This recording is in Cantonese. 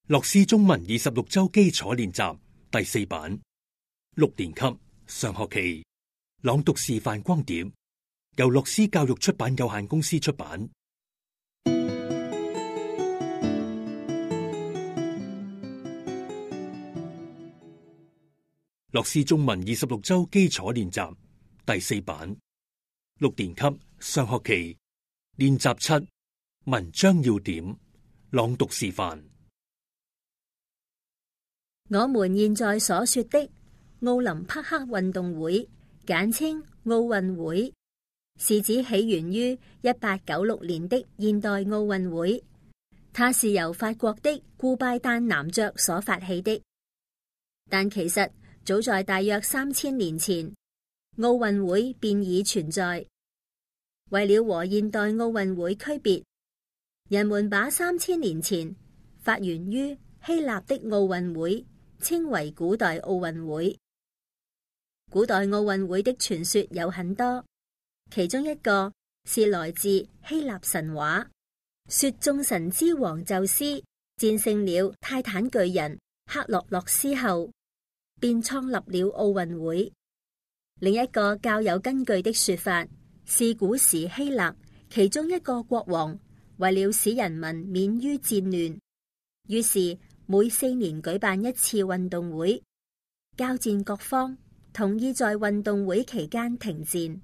樂施中文26周基礎練習第4版6年級上學期朗讀示範光碟，由樂施教育出版有限公司出版。樂施中文26周基礎練習第4版6年級上學期練習7文章要點朗讀示範。我們現在所說的奧林匹克運動會，簡稱奧運會，是指起源於1896年的現代奧運會，它是由法國的顧拜旦男爵所發起的。但其實早在大約3000年前，奧運會便已存在。為了和現代奧運會區別，人們把3000年前發源於希臘的奧運會稱為古代奧運會。古代奧運會的傳說有很多，其中一個是來自希臘神話，說眾神之王宙斯戰勝了泰坦巨人克洛諾斯後，便創立了奧運會。另一個較有根據的說法是古時希臘其中一個國王為了使人民免於戰亂，於是每4年舉辦一次運動會，交戰各方同意在運動會期間停戰。